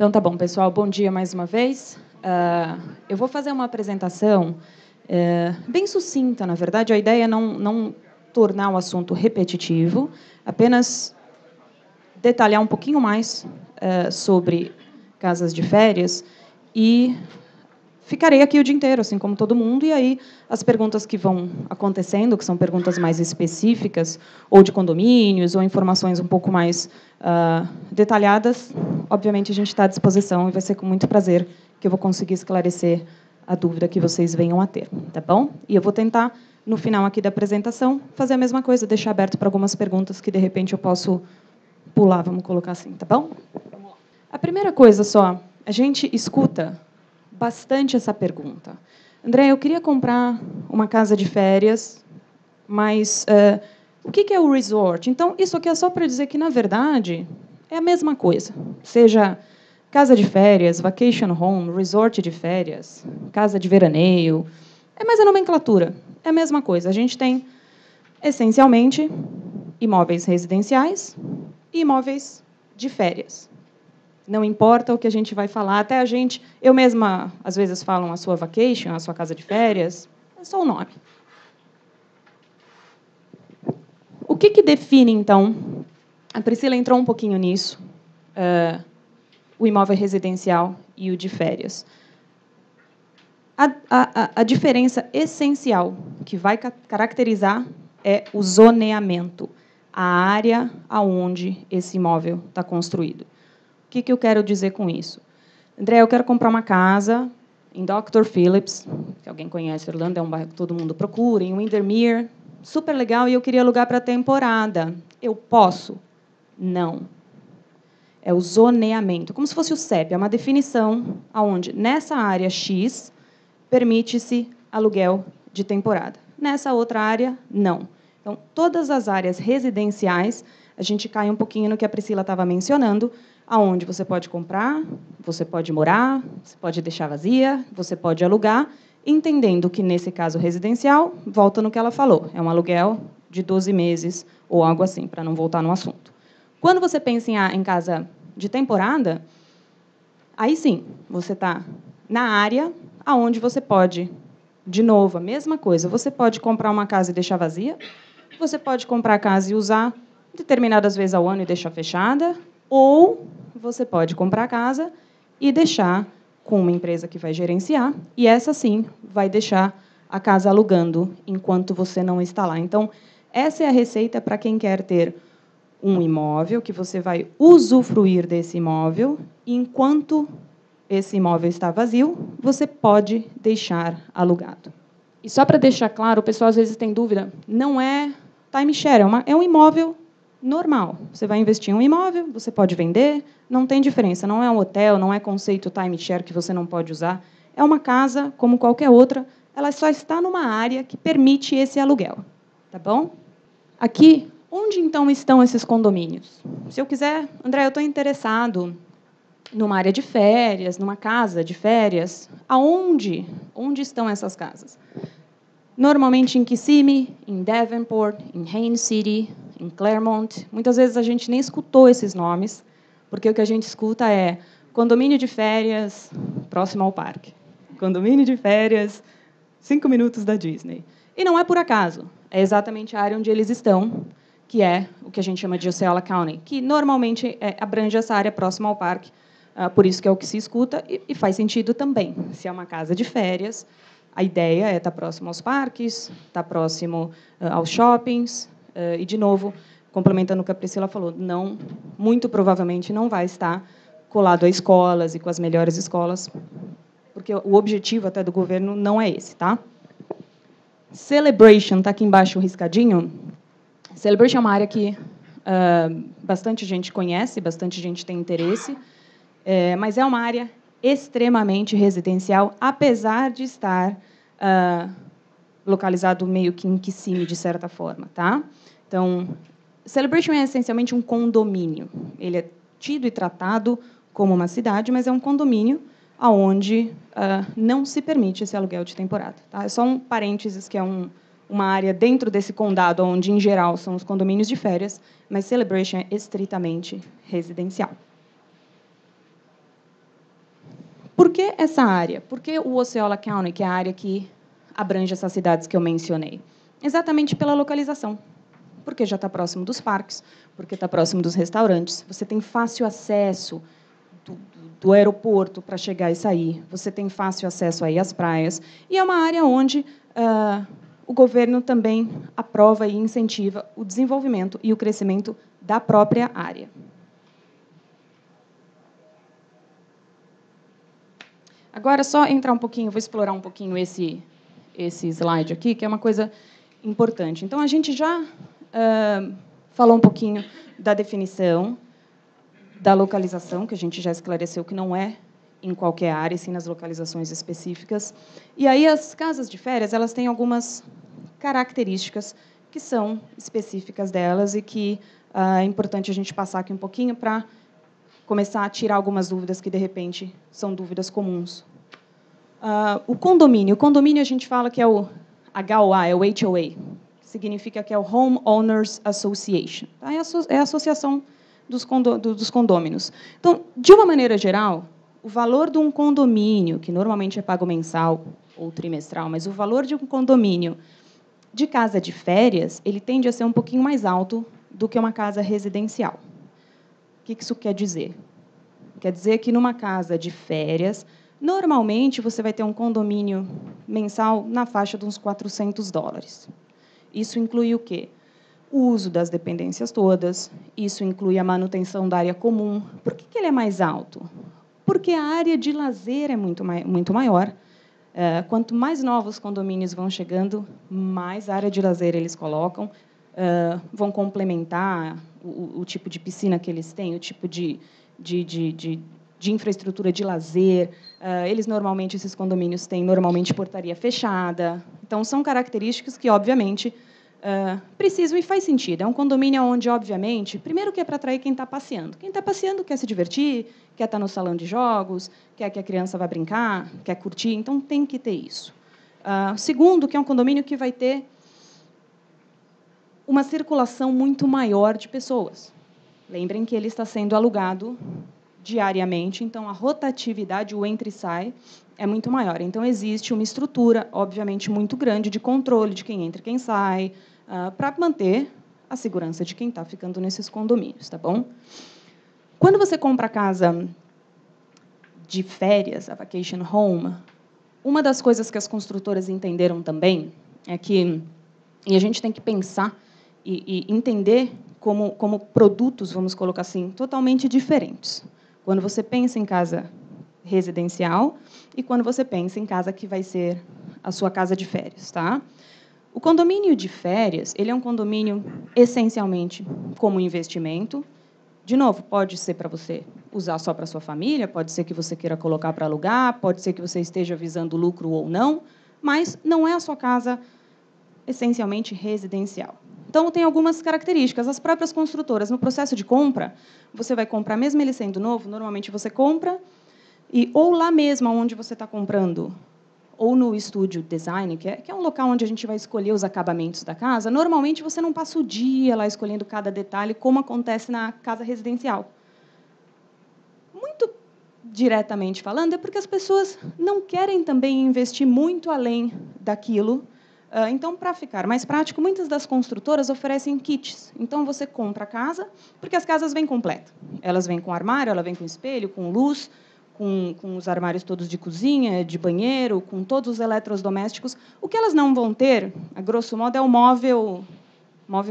Então, tá bom, pessoal. Bom dia mais uma vez. Eu vou fazer uma apresentação bem sucinta, na verdade. A ideia é não tornar o assunto repetitivo, apenas detalhar um pouquinho mais sobre casas de férias e ficarei aqui o dia inteiro, assim como todo mundo, e aí as perguntas que vão acontecendo, que são perguntas mais específicas, ou de condomínios, ou informações um pouco mais detalhadas, obviamente a gente está à disposição e vai ser com muito prazer que eu vou conseguir esclarecer a dúvida que vocês venham a ter, tá bom? E eu vou tentar, no final aqui da apresentação, fazer a mesma coisa, deixar aberto para algumas perguntas que, de repente, eu posso pular, vamos colocar assim, tá bom? A primeira coisa só, a gente escuta bastante essa pergunta. André, eu queria comprar uma casa de férias, mas o que é o resort? Então, isso aqui é só para dizer que, na verdade, é a mesma coisa. Seja casa de férias, vacation home, resort de férias, casa de veraneio, é mais a nomenclatura, é a mesma coisa. A gente tem, essencialmente, imóveis residenciais e imóveis de férias. Não importa o que a gente vai falar, até a gente... Eu mesma, às vezes, falo a sua vacation, a sua casa de férias, é só o nome. O que define, então... A Priscila entrou um pouquinho nisso, o imóvel residencial e o de férias. A diferença essencial que vai caracterizar é o zoneamento, a área aonde esse imóvel está construído. O que eu quero dizer com isso? André, eu quero comprar uma casa em Dr. Phillips, que alguém conhece, Orlando é um bairro que todo mundo procura, em Windermere, super legal, e eu queria alugar para a temporada. Eu posso? Não. É o zoneamento, como se fosse o CEP, é uma definição onde, nessa área X, permite-se aluguel de temporada. Nessa outra área, não. Então, todas as áreas residenciais, a gente cai um pouquinho no que a Priscila estava mencionando, aonde você pode comprar, você pode morar, você pode deixar vazia, você pode alugar, entendendo que, nesse caso residencial, volta no que ela falou, é um aluguel de 12 meses ou algo assim, para não voltar no assunto. Quando você pensa em casa de temporada, aí sim, você está na área aonde você pode, de novo, a mesma coisa, você pode comprar uma casa e deixar vazia, você pode comprar a casa e usar determinadas vezes ao ano e deixar fechada, ou você pode comprar a casa e deixar com uma empresa que vai gerenciar, e essa sim vai deixar a casa alugando enquanto você não está lá. Então, essa é a receita para quem quer ter um imóvel, que você vai usufruir desse imóvel, e enquanto esse imóvel está vazio, você pode deixar alugado. E só para deixar claro, o pessoal às vezes tem dúvida, não é timeshare, é um imóvel normal. Você vai investir em um imóvel, você pode vender, não tem diferença. Não é um hotel, não é conceito timeshare que você não pode usar. É uma casa, como qualquer outra, ela só está numa área que permite esse aluguel. Tá bom? Aqui, onde então estão esses condomínios? Se eu quiser, André, eu estou interessado numa área de férias, numa casa de férias, aonde? Onde estão essas casas? Normalmente em Kissimmee, em Davenport, em Haines City, em Claremont. Muitas vezes a gente nem escutou esses nomes, porque o que a gente escuta é condomínio de férias próximo ao parque, condomínio de férias 5 minutos da Disney. E não é por acaso, é exatamente a área onde eles estão, que é o que a gente chama de Osceola County, que normalmente abrange essa área próxima ao parque, por isso que é o que se escuta, e faz sentido também. Se é uma casa de férias, a ideia é estar próximo aos parques, estar próximo aos shoppings, e, de novo, complementando o que a Priscila falou, não, muito provavelmente não vai estar colado a escolas e com as melhores escolas, porque o objetivo até do governo não é esse, tá? Celebration, está aqui embaixo riscadinho. Celebration é uma área que bastante gente conhece, bastante gente tem interesse, mas é uma área extremamente residencial, apesar de estar localizado meio que em Kissimmee, de certa forma. Tá? Então, Celebration é essencialmente um condomínio. Ele é tido e tratado como uma cidade, mas é um condomínio onde não se permite esse aluguel de temporada. Tá? É só um parênteses, que é uma área dentro desse condado, onde, em geral, são os condomínios de férias, mas Celebration é estritamente residencial. Por que essa área? Por que o Osceola County, que é a área que abrange essas cidades que eu mencionei? Exatamente pela localização. Porque já está próximo dos parques, porque está próximo dos restaurantes, você tem fácil acesso do aeroporto para chegar e sair, você tem fácil acesso aí às praias, e é uma área onde o governo também aprova e incentiva o desenvolvimento e o crescimento da própria área. Agora, só entrar um pouquinho, vou explorar um pouquinho esse slide aqui, que é uma coisa importante. Então, a gente já falou um pouquinho da definição, da localização, que a gente já esclareceu que não é em qualquer área, sim nas localizações específicas. E aí as casas de férias, elas têm algumas características que são específicas delas e que é importante a gente passar aqui um pouquinho para começar a tirar algumas dúvidas que, de repente, são dúvidas comuns. O condomínio a gente fala que é o HOA, é o HOA, significa que é o Home Owners Association. Tá? É a associação dos condôminos. Então, de uma maneira geral, o valor de um condomínio, que normalmente é pago mensal ou trimestral, mas o valor de um condomínio de casa de férias, ele tende a ser um pouquinho mais alto do que uma casa residencial. O que isso quer dizer? Quer dizer que, numa casa de férias, normalmente você vai ter um condomínio mensal na faixa de uns $400. Isso inclui o quê? O uso das dependências todas, isso inclui a manutenção da área comum. Por que ele é mais alto? Porque a área de lazer é muito maior. Quanto mais novos condomínios vão chegando, mais área de lazer eles colocam, vão complementar o tipo de piscina que eles têm, o tipo de infraestrutura de lazer. Eles normalmente, esses condomínios têm normalmente portaria fechada. Então, são características que, obviamente, precisam e faz sentido. É um condomínio onde, obviamente, primeiro que é para atrair quem está passeando. Quem está passeando quer se divertir, quer estar no salão de jogos, quer que a criança vá brincar, quer curtir, então tem que ter isso. Segundo, que é um condomínio que vai ter uma circulação muito maior de pessoas. Lembrem que ele está sendo alugado diariamente, então a rotatividade, o entra e sai, é muito maior. Então, existe uma estrutura, obviamente, muito grande de controle de quem entra e quem sai, para manter a segurança de quem está ficando nesses condomínios, tá bom? Quando você compra a casa de férias, a vacation home, uma das coisas que as construtoras entenderam também é que, e a gente tem que pensar e entender como produtos, vamos colocar assim, totalmente diferentes. Quando você pensa em casa residencial e quando você pensa em casa que vai ser a sua casa de férias, tá? O condomínio de férias, ele é um condomínio essencialmente como investimento. De novo, pode ser para você usar só para sua família, pode ser que você queira colocar para alugar, pode ser que você esteja visando lucro ou não, mas não é a sua casa essencialmente residencial. Então, tem algumas características. As próprias construtoras, no processo de compra, você vai comprar, mesmo ele sendo novo, normalmente você compra, e ou lá mesmo onde você está comprando, ou no estúdio design, que é um local onde a gente vai escolher os acabamentos da casa, normalmente você não passa o dia lá escolhendo cada detalhe, como acontece na casa residencial. Muito diretamente falando, é porque as pessoas não querem também investir muito além daquilo. Então, para ficar mais prático, muitas das construtoras oferecem kits. Então, você compra a casa, porque as casas vêm completas. Elas vêm com armário, ela vem com espelho, com luz, com os armários todos de cozinha, de banheiro, com todos os eletrodomésticos. O que elas não vão ter, a grosso modo, é o móvel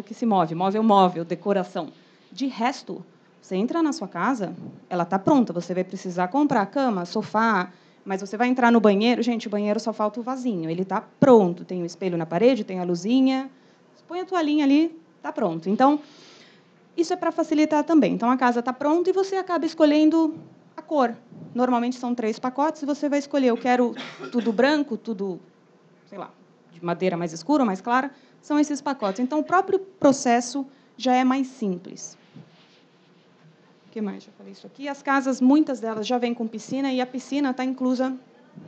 que se move, móvel, decoração. De resto, você entra na sua casa, ela está pronta. Você vai precisar comprar cama, sofá, mas você vai entrar no banheiro, gente, o banheiro só falta o vasinho. Ele está pronto. Tem o espelho na parede, tem a luzinha. Põe a toalhinha ali, está pronto. Então, isso é para facilitar também. Então, a casa está pronta e você acaba escolhendo a cor. Normalmente, são 3 pacotes e você vai escolher. Eu quero tudo branco, tudo, sei lá, de madeira mais escura ou mais clara. São esses pacotes. Então, o próprio processo já é mais simples. O que mais? Já falei isso aqui. As casas, muitas delas já vêm com piscina e a piscina está inclusa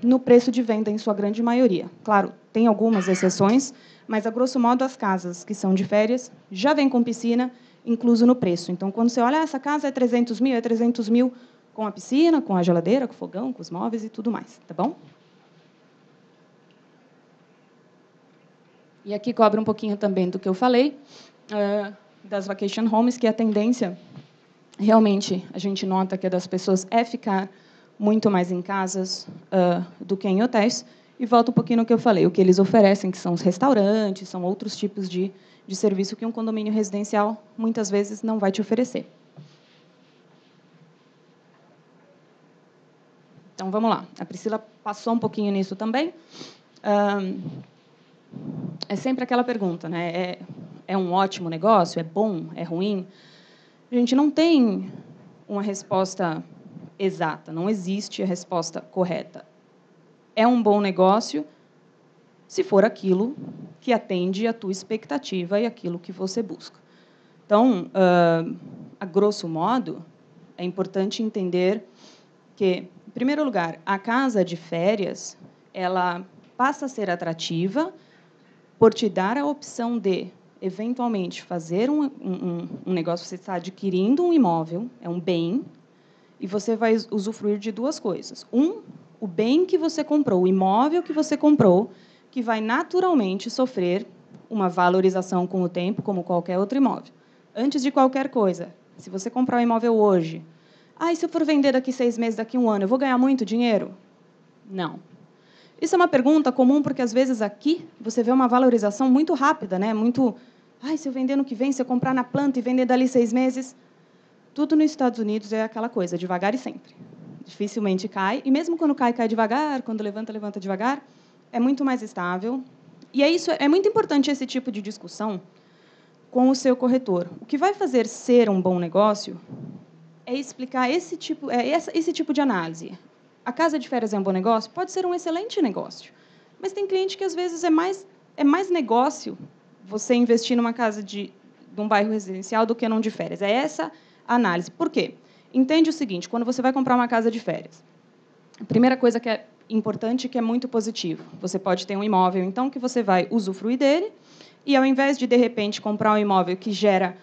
no preço de venda, em sua grande maioria. Claro, tem algumas exceções, mas, a grosso modo, as casas que são de férias já vêm com piscina incluso no preço. Então, quando você olha, essa casa é 300 mil, Com a piscina, com a geladeira, com o fogão, com os móveis e tudo mais, tá bom? E aqui cobre um pouquinho também do que eu falei, das vacation homes, que a tendência, realmente, a gente nota que a das pessoas é ficar muito mais em casas do que em hotéis. E volta um pouquinho no que eu falei, o que eles oferecem, que são os restaurantes, são outros tipos de serviço que um condomínio residencial, muitas vezes, não vai te oferecer. Então, vamos lá. A Priscila passou um pouquinho nisso também. É sempre aquela pergunta, né? É um ótimo negócio? É bom? É ruim? A gente não tem uma resposta exata, não existe a resposta correta. É um bom negócio se for aquilo que atende à tua expectativa e aquilo que você busca. Então, a grosso modo, é importante entender que, em primeiro lugar, a casa de férias, ela passa a ser atrativa por te dar a opção de, eventualmente, fazer um negócio. Você está adquirindo um imóvel, é um bem, e você vai usufruir de duas coisas. O bem que você comprou, o imóvel que você comprou, que vai naturalmente sofrer uma valorização com o tempo, como qualquer outro imóvel. Antes de qualquer coisa, se você comprar um imóvel hoje, e se eu for vender daqui 6 meses, daqui 1 ano, eu vou ganhar muito dinheiro? Não. Isso é uma pergunta comum, porque, às vezes, aqui você vê uma valorização muito rápida, né? Muito, se eu vender no que vem, se eu comprar na planta e vender dali 6 meses... Tudo nos Estados Unidos é aquela coisa, devagar e sempre. Dificilmente cai, e mesmo quando cai, cai devagar, quando levanta, levanta devagar, é muito mais estável. E é muito importante esse tipo de discussão com o seu corretor. O que vai fazer ser um bom negócio é explicar esse tipo de análise. A casa de férias é um bom negócio? Pode ser um excelente negócio, mas tem cliente que, às vezes, é mais negócio você investir numa casa de um bairro residencial do que num de férias. É essa análise. Por quê? Entende o seguinte, quando você vai comprar uma casa de férias, a primeira coisa que é importante, que é muito positivo, você pode ter um imóvel, então, que você vai usufruir dele, e, ao invés de repente, comprar um imóvel que gera,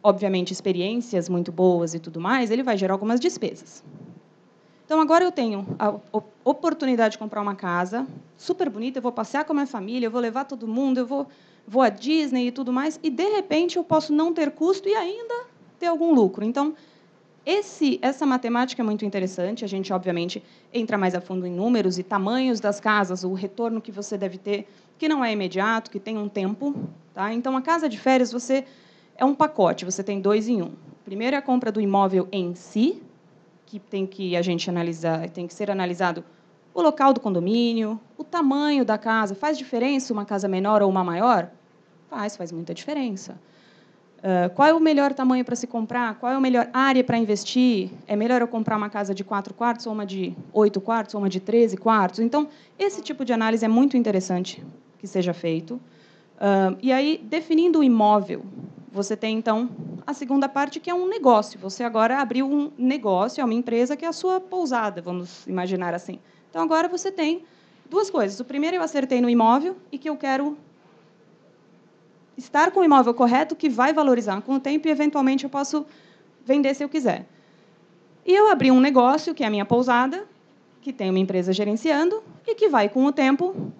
obviamente, experiências muito boas e tudo mais, ele vai gerar algumas despesas. Então, agora eu tenho a oportunidade de comprar uma casa super bonita, eu vou passear com a minha família, eu vou levar todo mundo, eu vou à Disney e tudo mais, e, de repente, eu posso não ter custo e ainda ter algum lucro. Então, essa matemática é muito interessante. A gente, obviamente, entra mais a fundo em números e tamanhos das casas, o retorno que você deve ter, que não é imediato, que tem um tempo. Tá? Então, a casa de férias é um pacote, você tem 2 em 1. Primeiro é a compra do imóvel em si, que a gente analisar, tem que ser analisado o local do condomínio, o tamanho da casa. Faz diferença uma casa menor ou uma maior? Faz muita diferença. Qual é o melhor tamanho para se comprar? Qual é a melhor área para investir? É melhor eu comprar uma casa de 4 quartos, ou uma de 8 quartos, ou uma de 13 quartos? Então, esse tipo de análise é muito interessante que seja feito. E aí, definindo o imóvel, você tem, então, a segunda parte, que é um negócio. Você agora abriu um negócio, é uma empresa que é a sua pousada, vamos imaginar assim. Então, agora você tem duas coisas. O primeiro, eu acertei no imóvel e que eu quero estar com o imóvel correto, que vai valorizar com o tempo e, eventualmente, eu posso vender se eu quiser. E eu abri um negócio, que é a minha pousada, que tem uma empresa gerenciando e que vai, com o tempo,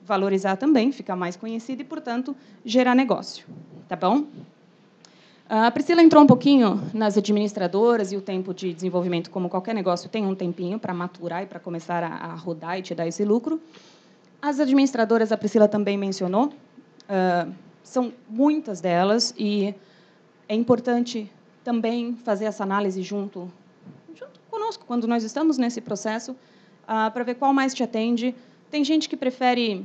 valorizar também, ficar mais conhecida e, portanto, gerar negócio. Tá bom? A Priscila entrou um pouquinho nas administradoras e o tempo de desenvolvimento, como qualquer negócio, tem um tempinho para maturar e para começar a rodar e te dar esse lucro. As administradoras, a Priscila também mencionou, são muitas delas, e é importante também fazer essa análise junto conosco, quando nós estamos nesse processo, para ver qual mais te atende. Tem gente que prefere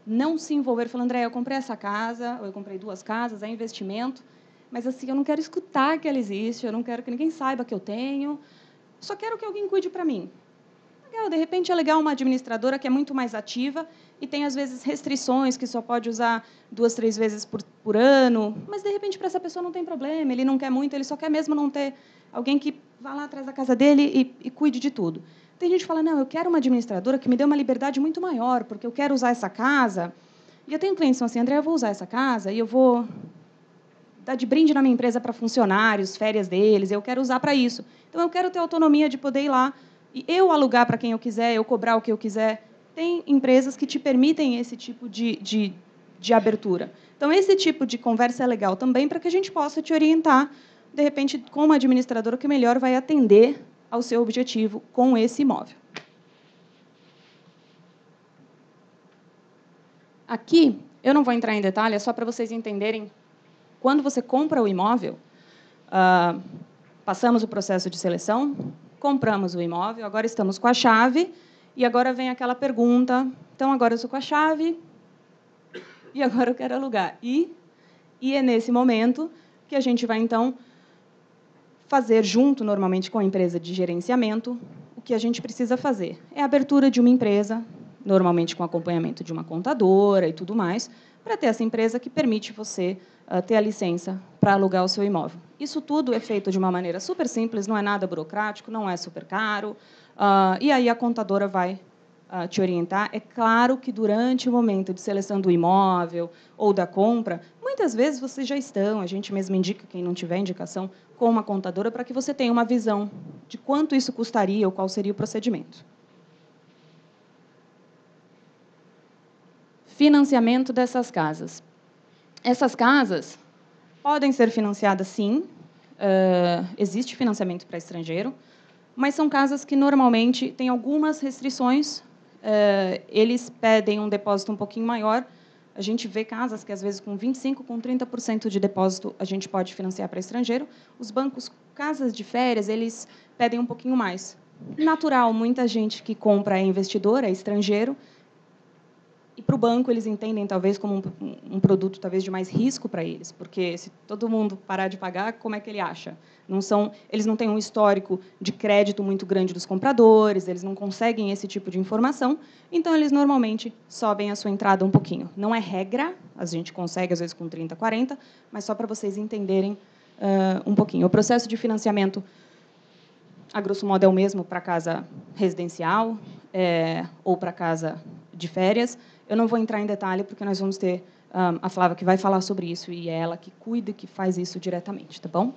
não se envolver, falando, André, eu comprei essa casa, ou eu comprei 2 casas, é investimento, mas, assim, eu não quero escutar que ela existe, eu não quero que ninguém saiba que eu tenho, só quero que alguém cuide para mim. Legal, de repente, é legal uma administradora que é muito mais ativa e tem, às vezes, restrições, que só pode usar 2, 3 vezes por ano, mas, de repente, para essa pessoa não tem problema, ele não quer muito, ele só quer mesmo não ter alguém que vá lá atrás da casa dele e cuide de tudo. Tem gente que fala, não, eu quero uma administradora que me dê uma liberdade muito maior, porque eu quero usar essa casa. E eu tenho clientes que são assim, André, eu vou usar essa casa e eu vou dar de brinde na minha empresa para funcionários, férias deles, eu quero usar para isso. Então, eu quero ter autonomia de poder ir lá e eu alugar para quem eu quiser, eu cobrar o que eu quiser. Tem empresas que te permitem esse tipo de abertura. Então, esse tipo de conversa é legal também para que a gente possa te orientar, de repente, como administrador, que melhor vai atender ao seu objetivo com esse imóvel. Aqui, eu não vou entrar em detalhe, é só para vocês entenderem, quando você compra o imóvel, passamos o processo de seleção, compramos o imóvel, agora estamos com a chave, e agora vem aquela pergunta, então, agora eu estou com a chave, e agora eu quero alugar. E é nesse momento que a gente vai, então, fazer junto, normalmente, com a empresa de gerenciamento, o que a gente precisa fazer. É a abertura de uma empresa, normalmente com acompanhamento de uma contadora e tudo mais, para ter essa empresa que permite você ter a licença para alugar o seu imóvel. Isso tudo é feito de uma maneira super simples, não é nada burocrático, não é super caro, e aí a contadora vai te orientar. É claro que durante o momento de seleção do imóvel ou da compra, muitas vezes vocês já estão, a gente mesmo indica, quem não tiver indicação, com uma contadora, para que você tenha uma visão de quanto isso custaria ou qual seria o procedimento. Financiamento dessas casas. Essas casas podem ser financiadas, sim. Existe financiamento para estrangeiro, mas são casas que, normalmente, têm algumas restrições. Eles pedem um depósito um pouquinho maior. A gente vê casas que, às vezes, com 25%, com 30% de depósito, a gente pode financiar para estrangeiro. Os bancos, casas de férias, eles pedem um pouquinho mais. Natural, muita gente que compra é investidor, é estrangeiro, e para o banco eles entendem talvez como um produto talvez de mais risco para eles, porque se todo mundo parar de pagar, como é que ele acha? Eles não têm um histórico de crédito muito grande dos compradores, eles não conseguem esse tipo de informação, então eles normalmente sobem a sua entrada um pouquinho. Não é regra, a gente consegue às vezes com 30, 40, mas só para vocês entenderem um pouquinho. O processo de financiamento, a grosso modo, é o mesmo para casa residencial ou para casa de férias. Eu não vou entrar em detalhe, porque nós vamos ter a Flávia que vai falar sobre isso, e é ela que cuida e que faz isso diretamente, tá bom?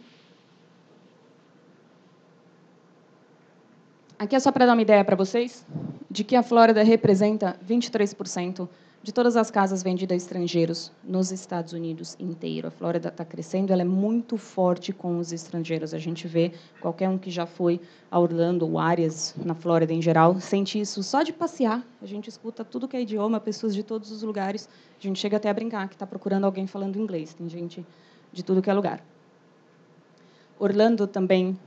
Aqui é só para dar uma ideia para vocês de que a Flórida representa 23% de todas as casas vendidas a estrangeiros nos Estados Unidos inteiro. A Flórida está crescendo, ela é muito forte com os estrangeiros. A gente vê, qualquer um que já foi a Orlando ou áreas na Flórida em geral, sente isso só de passear. A gente escuta tudo que é idioma, pessoas de todos os lugares. A gente chega até a brincar que está procurando alguém falando inglês. Tem gente de tudo que é lugar. Orlando também,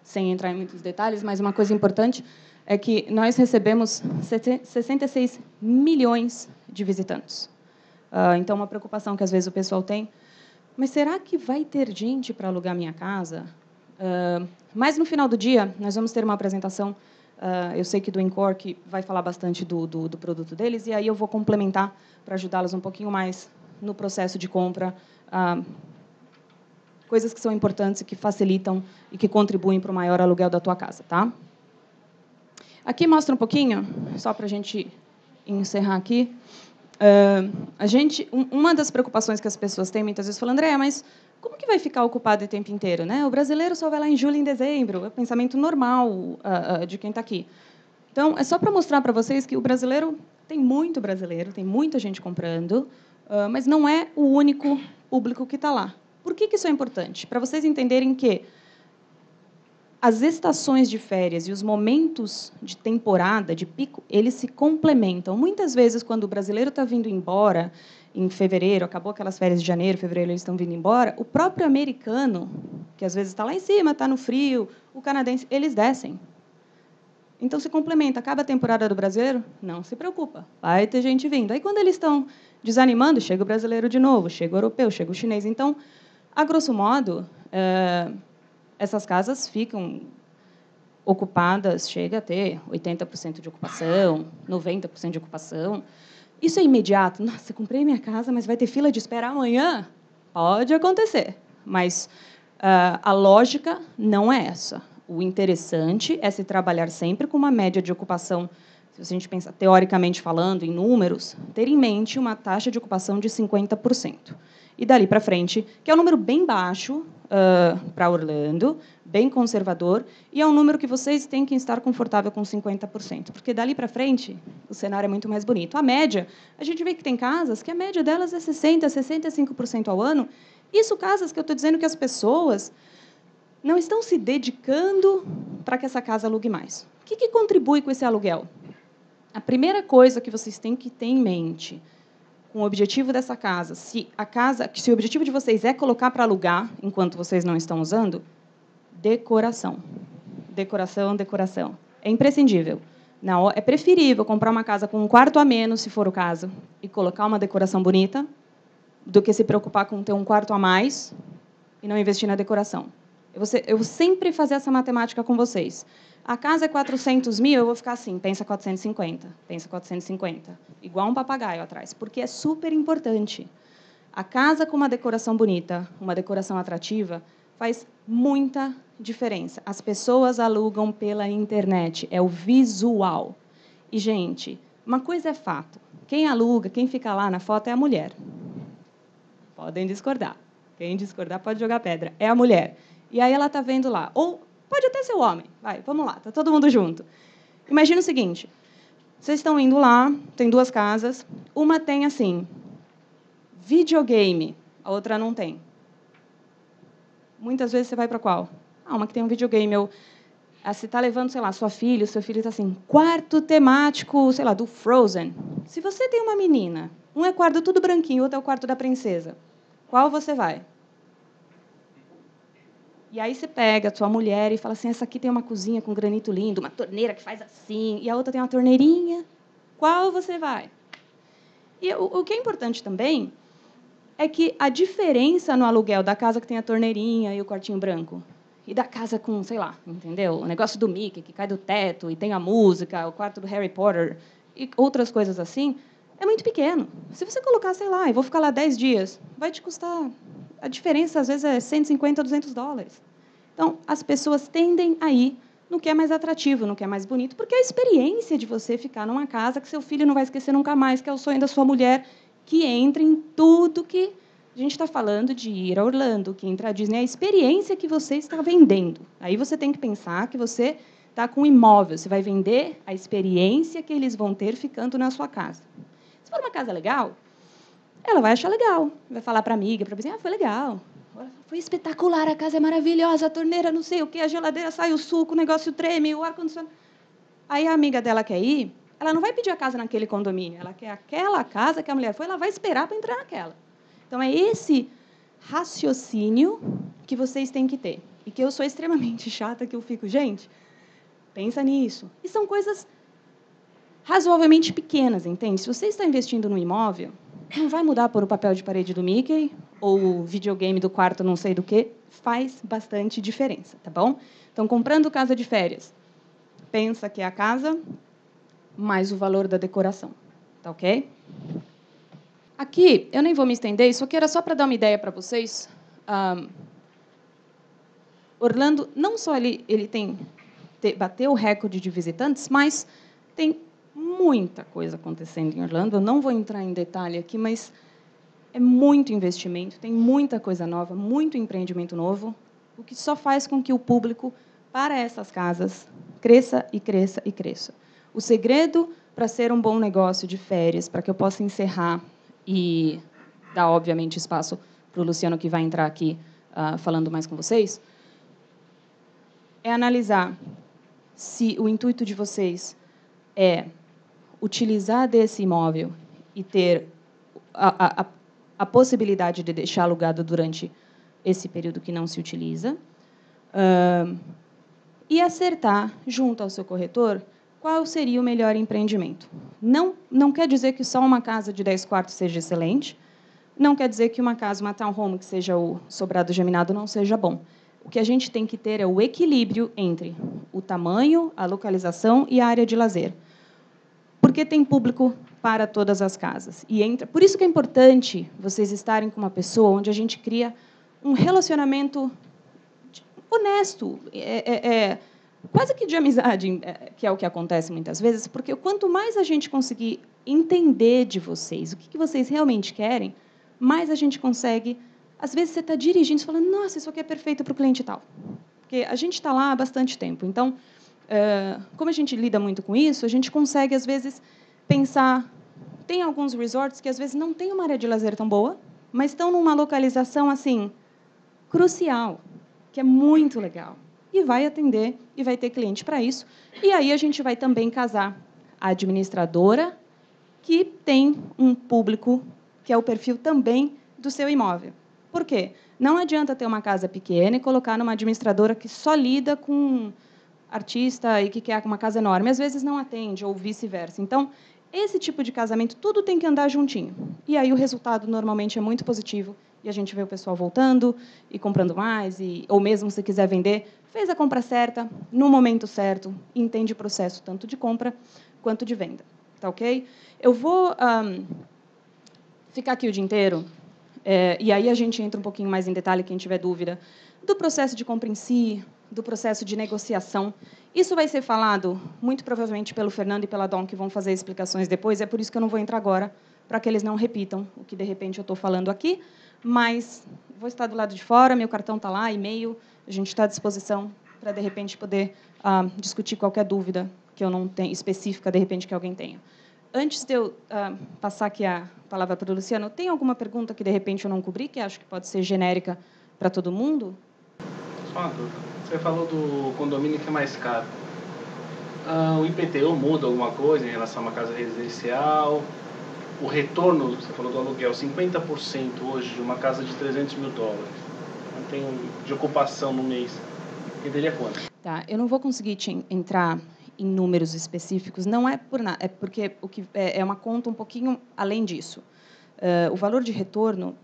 sem entrar em muitos detalhes, mas uma coisa importante é que nós recebemos 66 milhões de visitantes. Então, uma preocupação que, às vezes, o pessoal tem, mas será que vai ter gente para alugar minha casa? Mas, no final do dia, nós vamos ter uma apresentação, eu sei que do Encore, que vai falar bastante do produto deles, e aí eu vou complementar para ajudá-los um pouquinho mais no processo de compra, coisas que são importantes e que facilitam e que contribuem para o maior aluguel da tua casa, tá? Aqui mostra um pouquinho, só para a gente encerrar aqui. Uma das preocupações que as pessoas têm, muitas vezes, falam, Andréa, mas como que vai ficar ocupado o tempo inteiro, né? O brasileiro só vai lá em julho e em dezembro, é o pensamento normal de quem está aqui. Então, é só para mostrar para vocês que o brasileiro, tem muita gente comprando, mas não é o único público que está lá. Por que isso é importante? Para vocês entenderem que as estações de férias e os momentos de temporada, de pico, eles se complementam. Muitas vezes, quando o brasileiro está vindo embora, em fevereiro, acabou aquelas férias de janeiro, fevereiro, eles estão vindo embora, o próprio americano, que às vezes está lá em cima, está no frio, o canadense, eles descem. Então, se complementa. Acaba a temporada do brasileiro? Não se preocupa, vai ter gente vindo. Aí, quando eles estão desanimando, chega o brasileiro de novo, chega o europeu, chega o chinês. Então, a grosso modo, essas casas ficam ocupadas, chega a ter 80% de ocupação, 90% de ocupação. Isso é imediato. Nossa, comprei minha casa, mas vai ter fila de espera amanhã? Pode acontecer, mas a lógica não é essa. O interessante é se trabalhar sempre com uma média de ocupação se a gente pensa teoricamente falando, em números, ter em mente uma taxa de ocupação de 50%. E dali para frente, que é um número bem baixo para Orlando, bem conservador, e é um número que vocês têm que estar confortável com 50%, porque dali para frente o cenário é muito mais bonito. A média, a gente vê que tem casas que a média delas é 60%, 65% ao ano. Isso casas que eu estou dizendo que as pessoas não estão se dedicando para que essa casa alugue mais. O que contribui com esse aluguel? A primeira coisa que vocês têm que ter em mente, com o objetivo dessa casa, se o objetivo de vocês é colocar para alugar, enquanto vocês não estão usando, decoração. Decoração, decoração. É imprescindível. É preferível comprar uma casa com um quarto a menos, se for o caso, e colocar uma decoração bonita, do que se preocupar com ter um quarto a mais e não investir na decoração. Eu vou sempre fazer essa matemática com vocês. A casa é 400 mil, eu vou ficar assim, pensa 450, pensa 450. Igual um papagaio atrás, porque é super importante. A casa com uma decoração bonita, uma decoração atrativa, faz muita diferença. As pessoas alugam pela internet, é o visual. E, gente, uma coisa é fato. Quem aluga, quem fica lá na foto é a mulher. Podem discordar. Quem discordar pode jogar pedra. É a mulher. E aí ela está vendo lá. Ou pode até ser o homem. Vai, vamos lá, está todo mundo junto. Imagina o seguinte. Vocês estão indo lá, tem duas casas. Uma tem, assim, videogame. A outra não tem. Muitas vezes você vai para qual? Uma que tem um videogame. Você está levando, sei lá, sua filha, o seu filho está assim, quarto temático, sei lá, do Frozen. Se você tem uma menina, um é quarto tudo branquinho, outro é o quarto da princesa. Qual você vai? E aí você pega a sua mulher e fala assim, essa aqui tem uma cozinha com granito lindo, uma torneira que faz assim, e a outra tem uma torneirinha. Qual você vai? E o que é importante também é que a diferença no aluguel da casa que tem a torneirinha e o quartinho branco e da casa com, sei lá, entendeu? O negócio do Mickey, que cai do teto e tem a música, o quarto do Harry Potter e outras coisas assim, é muito pequeno. Se você colocar, sei lá, eu vou ficar lá 10 dias, vai te custar... A diferença, às vezes, é 150, 200 dólares. Então, as pessoas tendem a ir no que é mais atrativo, no que é mais bonito, porque é a experiência de você ficar numa casa que seu filho não vai esquecer nunca mais, que é o sonho da sua mulher, que entra em tudo que a gente está falando de ir a Orlando, que entra a Disney, é a experiência que você está vendendo. Aí você tem que pensar que você está com um imóvel, você vai vender a experiência que eles vão ter ficando na sua casa. Se for uma casa legal, ela vai achar legal, vai falar para a amiga, para a vizinha, foi legal, foi espetacular, a casa é maravilhosa, a torneira não sei o quê, a geladeira sai o suco, o negócio treme, o ar-condicionado. Aí a amiga dela quer ir, ela não vai pedir a casa naquele condomínio, ela quer aquela casa que a mulher foi, ela vai esperar para entrar naquela. Então, é esse raciocínio que vocês têm que ter. E que eu sou extremamente chata, que eu fico, gente, pensa nisso. E são coisas razoavelmente pequenas, entende? Se você está investindo no imóvel, não vai mudar por o papel de parede do Mickey ou o videogame do quarto não sei do que, faz bastante diferença, tá bom? Então, comprando casa de férias, pensa que é a casa mais o valor da decoração, tá ok? Aqui, eu nem vou me estender, isso aqui era só para dar uma ideia para vocês. Orlando, não só ele bateu o recorde de visitantes, mas tem muita coisa acontecendo em Orlando. Eu não vou entrar em detalhe aqui, mas é muito investimento, tem muita coisa nova, muito empreendimento novo, o que só faz com que o público para essas casas cresça e cresça e cresça. O segredo para ser um bom negócio de férias, para que eu possa encerrar e dar, obviamente, espaço para o Luciano, que vai entrar aqui falando mais com vocês, é analisar se o intuito de vocês é utilizar desse imóvel e ter a possibilidade de deixar alugado durante esse período que não se utiliza, e acertar, junto ao seu corretor, qual seria o melhor empreendimento. Não quer dizer que só uma casa de 10 quartos seja excelente, não quer dizer que uma casa, uma townhome, que seja o sobrado geminado, não seja bom. O que a gente tem que ter é o equilíbrio entre o tamanho, a localização e a área de lazer. Porque tem público para todas as casas. Por isso que é importante vocês estarem com uma pessoa onde a gente cria um relacionamento honesto. quase que de amizade, que é o que acontece muitas vezes, porque quanto mais a gente conseguir entender de vocês, o que vocês realmente querem, mais a gente consegue. Às vezes você está dirigindo e falando, nossa, isso aqui é perfeito para o cliente tal. Porque a gente está lá há bastante tempo. Então, como a gente lida muito com isso, a gente consegue, às vezes, pensar. Tem alguns resorts que, às vezes, não têm uma área de lazer tão boa, mas estão numa localização assim crucial, que é muito legal. E vai atender, e vai ter cliente para isso. E aí a gente vai também casar a administradora, que tem um público que é o perfil também do seu imóvel. Por quê? Não adianta ter uma casa pequena e colocar numa administradora que só lida com artista e que quer uma casa enorme. Às vezes não atende, ou vice-versa. Então, esse tipo de casamento, tudo tem que andar juntinho. E aí o resultado normalmente é muito positivo, e a gente vê o pessoal voltando e comprando mais, ou mesmo se quiser vender, fez a compra certa, no momento certo, entende o processo tanto de compra quanto de venda. Tá ok? Eu vou ficar aqui o dia inteiro, e aí a gente entra um pouquinho mais em detalhe, quem tiver dúvida, do processo de compra em si, do processo de negociação. Isso vai ser falado, muito provavelmente, pelo Fernando e pela Dom, que vão fazer explicações depois, é por isso que eu não vou entrar agora, para que eles não repitam o que, de repente, eu estou falando aqui, mas vou estar do lado de fora, meu cartão está lá, e-mail, a gente está à disposição para, de repente, poder discutir qualquer dúvida que eu não tenha, específica, de repente, que alguém tenha. Antes de eu passar aqui a palavra para o Luciano, tem alguma pergunta que, de repente, eu não cobri, que acho que pode ser genérica para todo mundo? Só uma dúvida. Você falou do condomínio que é mais caro. O IPTU muda alguma coisa em relação a uma casa residencial? O retorno, você falou do aluguel, 50% hoje de uma casa de $300 mil. Não tem de ocupação no mês. Renderia quanto? Tá, eu não vou conseguir entrar em números específicos, não é por nada, é porque é uma conta um pouquinho além disso. O valor de retorno,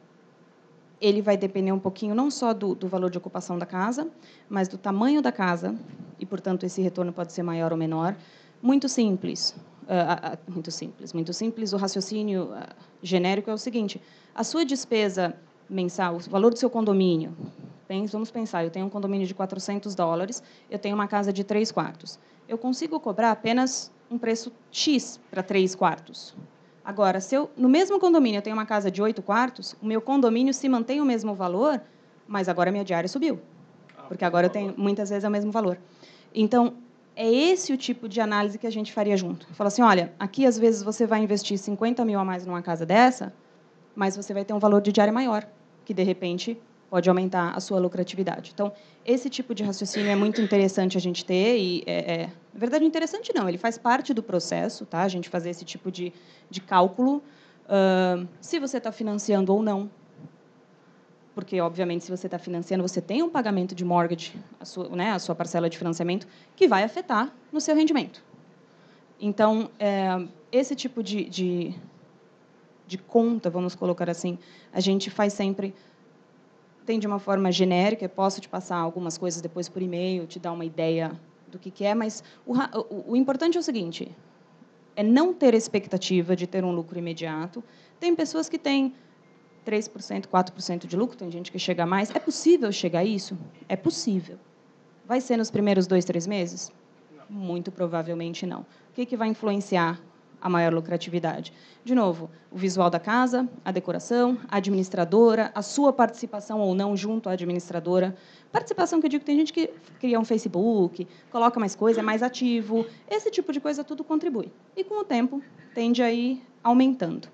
ele vai depender um pouquinho não só do valor de ocupação da casa, mas do tamanho da casa, e, portanto, esse retorno pode ser maior ou menor. Muito simples. Muito simples. O raciocínio genérico é o seguinte: a sua despesa mensal, o valor do seu condomínio, vamos pensar, eu tenho um condomínio de $400, eu tenho uma casa de 3 quartos. Eu consigo cobrar apenas um preço X para 3 quartos. Agora, se eu, no mesmo condomínio, eu tenho uma casa de 8 quartos, o meu condomínio se mantém o mesmo valor, mas agora a minha diária subiu. Porque agora eu tenho, muitas vezes, é o mesmo valor. Então, é esse o tipo de análise que a gente faria junto. Fala assim, olha, aqui, às vezes, você vai investir 50 mil a mais numa casa dessa, mas você vai ter um valor de diária maior, que, de repente, pode aumentar a sua lucratividade. Então, esse tipo de raciocínio é muito interessante a gente ter, e, na verdade, interessante não, ele faz parte do processo, tá? A gente fazer esse tipo de cálculo, se você está financiando ou não, porque, obviamente, se você está financiando, você tem um pagamento de mortgage, a sua parcela de financiamento, que vai afetar no seu rendimento. Então, esse tipo de conta, vamos colocar assim, a gente faz sempre, tem de uma forma genérica, eu posso te passar algumas coisas depois por e-mail, te dar uma ideia do que é, mas o importante é o seguinte, é não ter expectativa de ter um lucro imediato. Tem pessoas que têm 3%, 4% de lucro, tem gente que chega a mais. É possível chegar a isso? É possível. Vai ser nos primeiros 2, 3 meses? Não. Muito provavelmente não. O que vai influenciar a maior lucratividade? De novo, o visual da casa, a decoração, a administradora, a sua participação ou não junto à administradora. Participação que eu digo, tem gente que cria um Facebook, coloca mais coisa, é mais ativo. Esse tipo de coisa tudo contribui. E, com o tempo, tende a ir aumentando.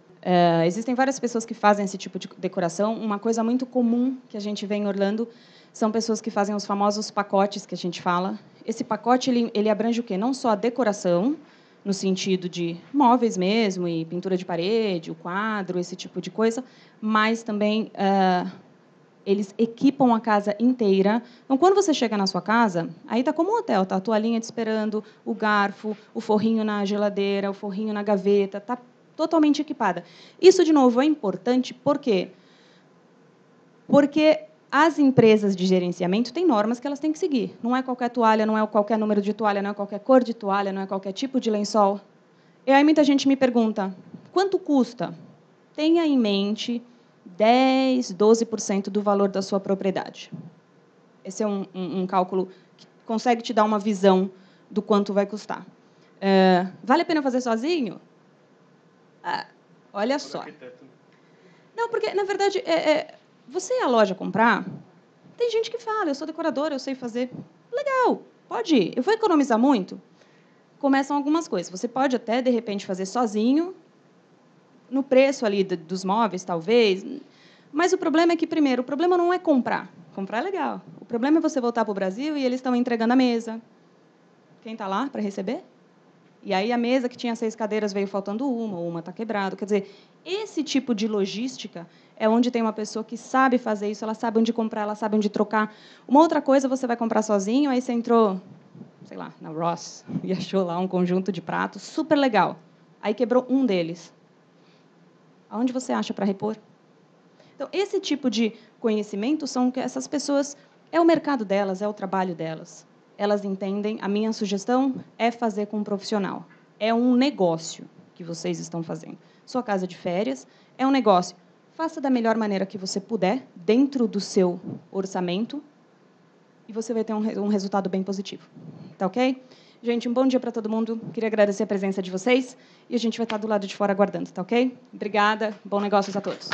Existem várias pessoas que fazem esse tipo de decoração. Uma coisa muito comum que a gente vê em Orlando são pessoas que fazem os famosos pacotes que a gente fala. Esse pacote ele abrange o quê? Não só a decoração, no sentido de móveis mesmo, e pintura de parede, o quadro, esse tipo de coisa, mas também eles equipam a casa inteira. Então, quando você chega na sua casa, aí está como um hotel, tá? A toalhinha te esperando, o garfo, o forrinho na geladeira, o forrinho na gaveta, está totalmente equipada. Isso, de novo, é importante por quê? Porque as empresas de gerenciamento têm normas que elas têm que seguir. Não é qualquer toalha, não é qualquer número de toalha, não é qualquer cor de toalha, não é qualquer tipo de lençol. E aí muita gente me pergunta, quanto custa? Tenha em mente 10%, 12% do valor da sua propriedade. Esse é um cálculo que consegue te dar uma visão do quanto vai custar. Vale a pena fazer sozinho? Olha só. Não, porque, na verdade, você ir à loja comprar, tem gente que fala, eu sou decoradora, eu sei fazer. Legal, pode ir. Eu vou economizar muito? Começam algumas coisas. Você pode até, de repente, fazer sozinho, no preço ali dos móveis, talvez. Mas o problema é que, primeiro, o problema não é comprar. Comprar é legal. O problema é você voltar para o Brasil e eles estão entregando a mesa. Quem está lá para receber? E aí a mesa que tinha 6 cadeiras veio faltando uma está quebrada. Quer dizer, esse tipo de logística é onde tem uma pessoa que sabe fazer isso, ela sabe onde comprar, ela sabe onde trocar. Uma outra coisa, você vai comprar sozinho, aí você entrou, sei lá, na Ross e achou lá um conjunto de pratos super legal. Aí quebrou um deles. Aonde você acha para repor? Então, esse tipo de conhecimento são que essas pessoas, é o mercado delas, é o trabalho delas. Elas entendem, a minha sugestão é fazer com um profissional. É um negócio que vocês estão fazendo. Sua casa de férias é um negócio. Faça da melhor maneira que você puder, dentro do seu orçamento, e você vai ter um resultado bem positivo. Tá ok? Gente, um bom dia para todo mundo. Queria agradecer a presença de vocês e a gente vai estar do lado de fora aguardando, tá ok? Obrigada, bom negócios a todos.